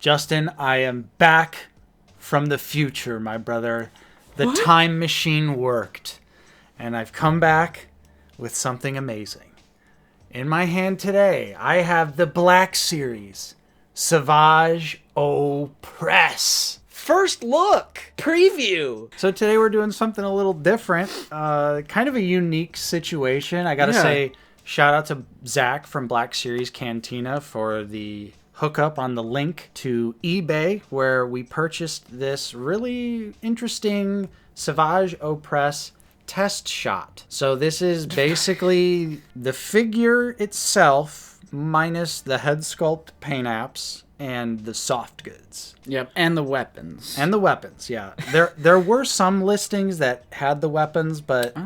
Justin, I am back from the future, my brother. The time machine worked, and I've come back with something amazing. In my hand today, I have the Black Series Savage Opress. First look, preview. So today we're doing something a little different, kind of a unique situation. I gotta say, shout out to Zach from Black Series Cantina for the hookup on the link to eBay where we purchased this really interesting Savage Opress test shot. So this is basically the figure itself minus the head sculpt paint apps and the soft goods. Yep, and the weapons. And the weapons, yeah. There were some listings that had the weapons, but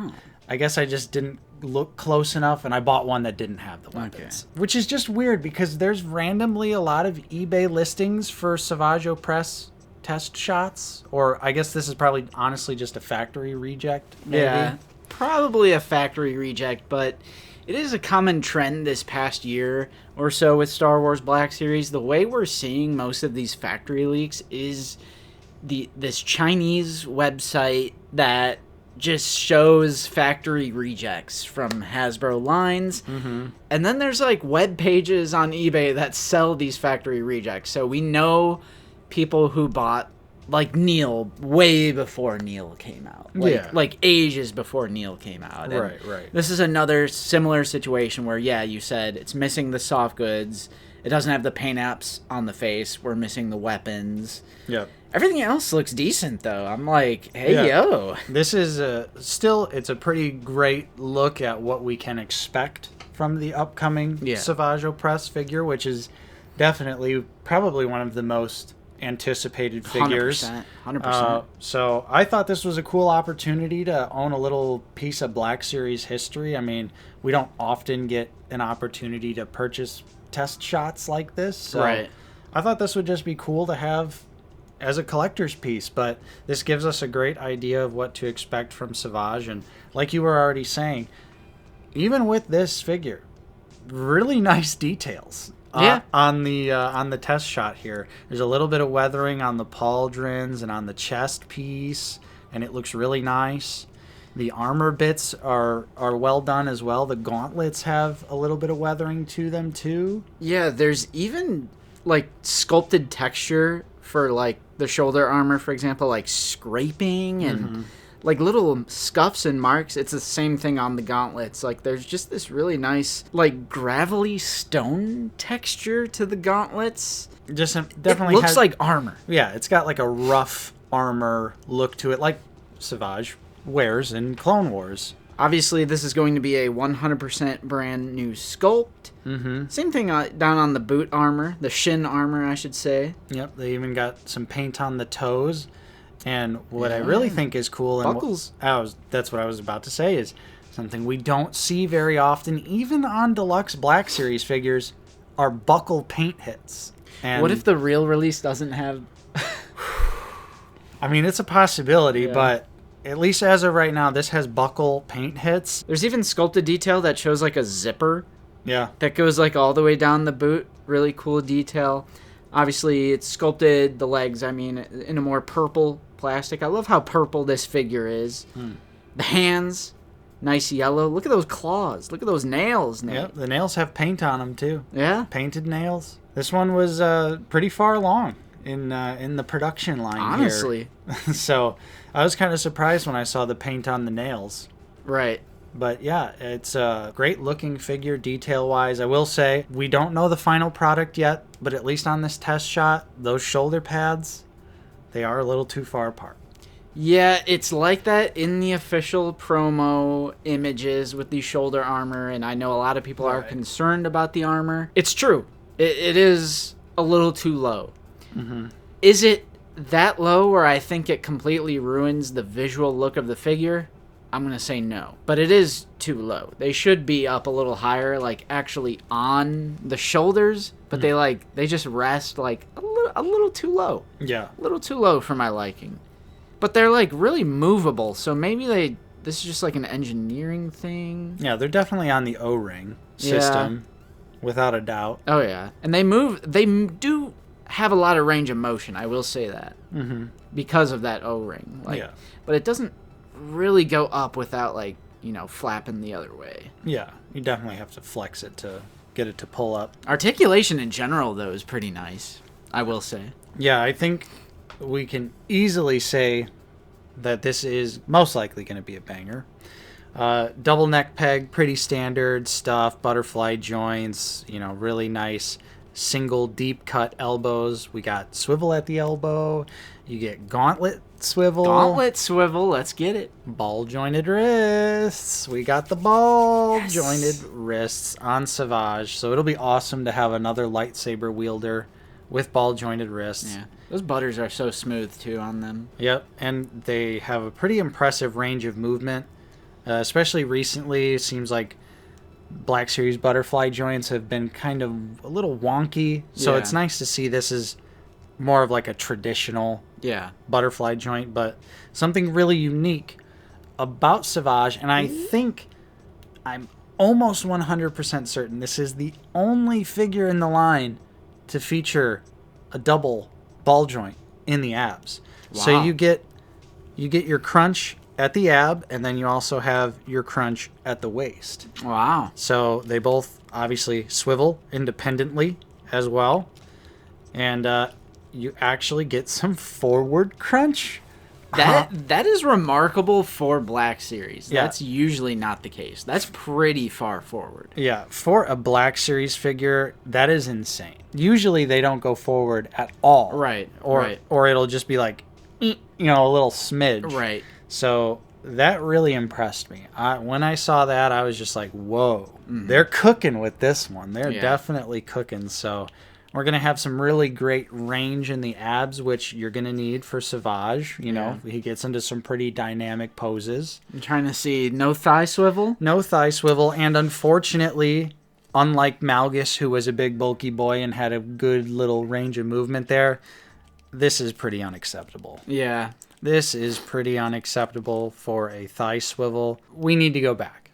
I guess I just didn't look close enough, and I bought one that didn't have the weapons. Okay. Which is just weird, because there's randomly a lot of eBay listings for Savage Opress test shots, or I guess this is probably honestly just a factory reject, maybe. Yeah, probably a factory reject, but it is a common trend this past year or so with Star Wars Black Series. The way we're seeing most of these factory leaks is this Chinese website that just shows factory rejects from Hasbro lines. Mm-hmm. And then there's like web pages on eBay that sell these factory rejects. So we know people who bought like Neil way before Neil came out. Like ages before Neil came out. And right. This is another similar situation where, you said it's missing the soft goods. It doesn't have the paint apps on the face. We're missing the weapons. Yep. Everything else looks decent, though. I'm like, hey, yo. This is it's a pretty great look at what we can expect from the upcoming Savage Opress figure, which is definitely probably one of the most anticipated figures. 100%. So I thought this was a cool opportunity to own a little piece of Black Series history. I mean, we don't often get an opportunity to purchase test shots like this. So right. I thought this would just be cool to have as a collector's piece, but this gives us a great idea of what to expect from Savage. And like you were already saying, even with this figure, really nice details on the test shot here. There's a little bit of weathering on the pauldrons and on the chest piece, and it looks really nice. The armor bits are well done as well. The gauntlets have a little bit of weathering to them too. Yeah, there's even like sculpted texture for like the shoulder armor, for example, like scraping and like little scuffs and marks. It's the same thing on the gauntlets. Like there's just this really nice like gravelly stone texture to the gauntlets. Definitely it looks like armor. Yeah, it's got like a rough armor look to it, like Savage wears in Clone Wars. Obviously, this is going to be a 100% brand new sculpt. Mm-hmm. Same thing down on the boot armor, the shin armor, I should say. Yep, they even got some paint on the toes. And what I really think is cool, buckles. That's what I was about to say, is something we don't see very often, even on deluxe Black Series figures, are buckle paint hits. And what if the real release doesn't have... I mean, it's a possibility, but at least as of right now, this has buckle paint hits. There's even sculpted detail that shows like a zipper. Yeah. That goes like all the way down the boot. Really cool detail. Obviously, it's sculpted, the legs, I mean, in a more purple plastic. I love how purple this figure is. The hands, nice yellow. Look at those claws. Look at those nails, Nate. Yep, the nails have paint on them, too. Yeah? Painted nails. This one was pretty far along in the production line honestly. Here. So I was kind of surprised when I saw the paint on the nails. Right. But yeah, it's a great looking figure detail-wise. I will say, we don't know the final product yet, but at least on this test shot, those shoulder pads, they are a little too far apart. Yeah, it's like that in the official promo images with the shoulder armor, and I know a lot of people are concerned about the armor. It's true. It is a little too low. Mm-hmm. Is it that low where I think it completely ruins the visual look of the figure? I'm going to say no. But it is too low. They should be up a little higher, like actually on the shoulders, but they just rest like a little too low. Yeah. A little too low for my liking. But they're like really movable, so maybe this is just like an engineering thing. Yeah, they're definitely on the O-ring system, without a doubt. Oh yeah. And they do have a lot of range of motion. I will say that because of that O-ring. Like, Yeah. but it doesn't really go up without like flapping the other way. Yeah, you definitely have to flex it to get it to pull up. Articulation in general, though, is pretty nice. I will say. Yeah, I think we can easily say that this is most likely going to be a banger. Double neck peg, pretty standard stuff. Butterfly joints, really nice single deep cut elbows. We got swivel at the elbow. You get gauntlet swivel. Gauntlet swivel, let's get it. Ball jointed wrists. We got the ball jointed wrists on Savage. So it'll be awesome to have another lightsaber wielder with ball jointed wrists. Yeah. Those butters are so smooth too on them. Yep, and they have a pretty impressive range of movement. Especially recently, it seems like Black Series butterfly joints have been kind of a little wonky. So it's nice to see this is more of like a traditional butterfly joint, but something really unique about Savage. And I think I'm almost 100% certain this is the only figure in the line to feature a double ball joint in the abs. Wow. So you get your crunch at the ab, and then you also have your crunch at the waist. Wow. So they both obviously swivel independently as well. And you actually get some forward crunch. That is remarkable for Black Series. Yeah. That's usually not the case. That's pretty far forward. Yeah, for a Black Series figure, that is insane. Usually they don't go forward at all. Right. Or it'll just be like, a little smidge. Right. So that really impressed me. When I saw that, I was just like, whoa, they're cooking with this one. They're definitely cooking. So we're going to have some really great range in the abs, which you're going to need for Savage. He gets into some pretty dynamic poses. I'm trying to see. No thigh swivel? No thigh swivel. And unfortunately, unlike Malgus, who was a big bulky boy and had a good little range of movement there, this is pretty unacceptable. Yeah. This is pretty unacceptable for a thigh swivel. We need to go back.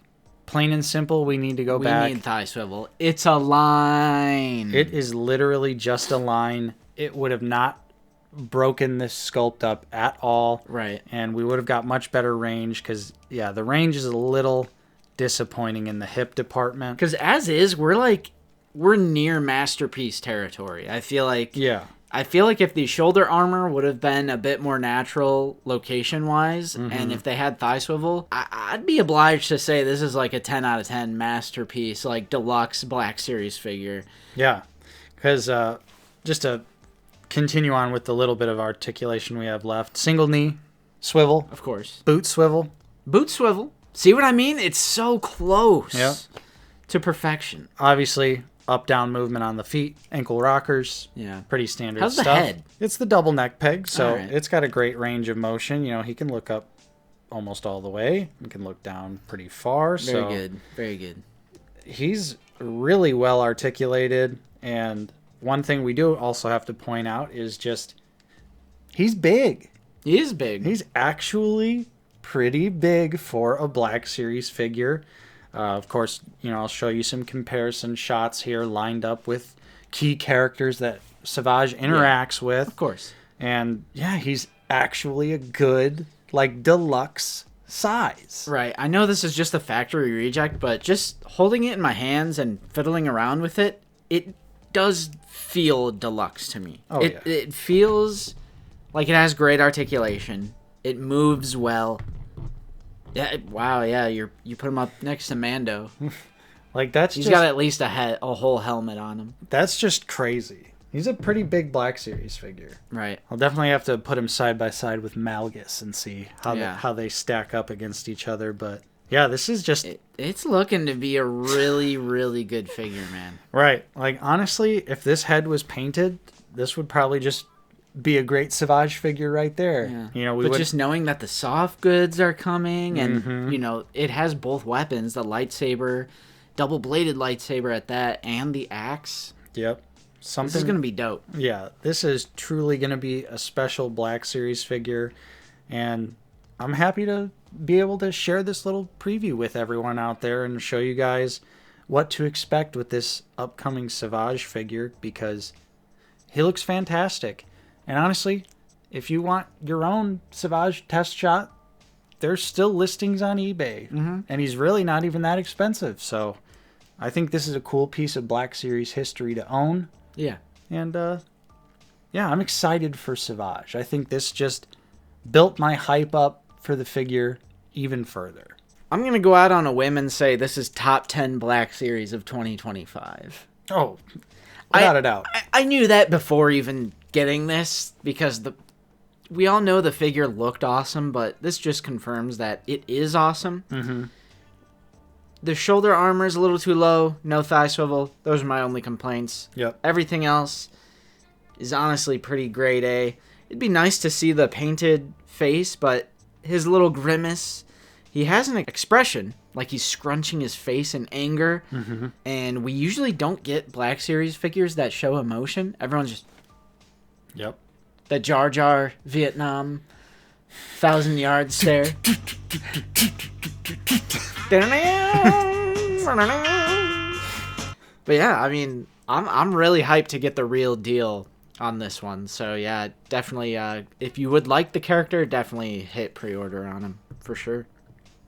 Plain and simple, we need to go back. We need thigh swivel. It's a line. It is literally just a line. It would have not broken this sculpt up at all. Right. And we would have got much better range because, the range is a little disappointing in the hip department. Because as is, we're near masterpiece territory. I feel like... Yeah. I feel like if the shoulder armor would have been a bit more natural location-wise, and if they had thigh swivel, I'd be obliged to say this is like a 10 out of 10 masterpiece, like deluxe Black Series figure. Yeah, because just to continue on with the little bit of articulation we have left, single knee, swivel. Of course. Boot swivel. Boot swivel. See what I mean? It's so close to perfection. Obviously... Up-down movement on the feet, ankle rockers. Yeah. Pretty standard How's stuff. the head? It's the double neck peg, so right. It's got a great range of motion. He can look up almost all the way. He can look down pretty far. Very good. Very good. He's really well articulated, and one thing we do also have to point out is just he's big. He is big. He's actually pretty big for a Black Series figure. Of course, I'll show you some comparison shots here lined up with key characters that Savage interacts with. Of course. And, he's actually a good, deluxe size. Right. I know this is just a factory reject, but just holding it in my hands and fiddling around with it, it does feel deluxe to me. Oh, It feels like it has great articulation. It moves well. Yeah, wow, yeah, you put him up next to Mando. He's got at least a whole helmet on him. That's just crazy. He's a pretty big Black Series figure. Right. I'll definitely have to put him side by side with Malgus and see how they stack up against each other. But this is just... It's looking to be a really, really good figure, man. Right. Honestly, if this head was painted, this would probably just be a great Savage figure right there. Yeah. Just knowing that the soft goods are coming and, it has both weapons, the lightsaber, double-bladed lightsaber at that, and the axe. Yep. This is going to be dope. Yeah, this is truly going to be a special Black Series figure, and I'm happy to be able to share this little preview with everyone out there and show you guys what to expect with this upcoming Savage figure, because he looks fantastic. And honestly, if you want your own Savage test shot, there's still listings on eBay. And he's really not even that expensive. So I think this is a cool piece of Black Series history to own. Yeah. And yeah, I'm excited for Savage. I think this just built my hype up for the figure even further. I'm going to go out on a whim and say this is top 10 Black Series of 2025. Oh, without a doubt. I knew that before even getting this, because we all know the figure looked awesome, but this just confirms that it is awesome. Mm-hmm. The shoulder armor is a little too low, no thigh swivel. Those are my only complaints. Yep. Everything else is honestly pretty grade A. It'd be nice to see the painted face, but his little grimace, he has an expression like he's scrunching his face in anger. Mm-hmm. And we usually don't get Black Series figures that show emotion. Everyone's just... Yep. The Jar Jar Vietnam 1,000-yard stare. But yeah, I mean, I'm really hyped to get the real deal on this one. So yeah, definitely, if you would like the character, definitely hit pre-order on him for sure.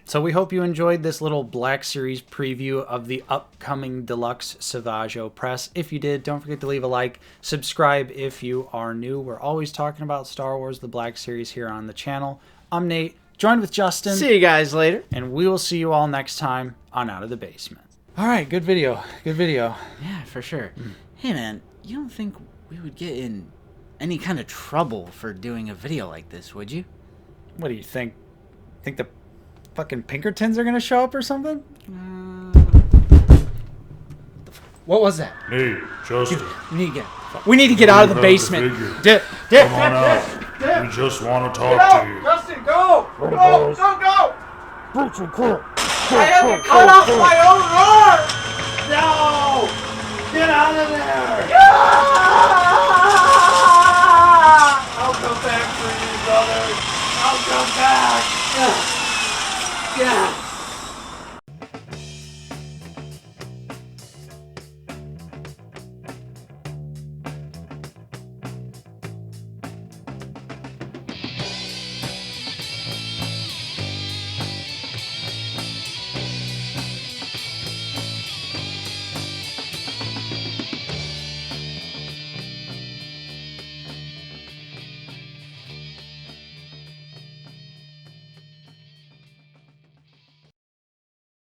So we hope you enjoyed this little Black Series preview of the upcoming Deluxe Savage Opress. If you did, don't forget to leave a like. Subscribe if you are new. We're always talking about Star Wars, the Black Series here on the channel. I'm Nate, joined with Justin. See you guys later. And we will see you all next time on Out of the Basement. All right, good video. Good video. Yeah, for sure. Hey, man, you don't think we would get in any kind of trouble for doing a video like this, would you? What do you think? Think the fucking Pinkertons are going to show up or something? What was that? Hey, Justin. We need to get out of the basement. Come on out. We just want to talk to you. Justin, go! Go! Go! Go! I have to cut off my own arm! No! Get out of there! I'll come back for you, brother. I'll come back. Yeah.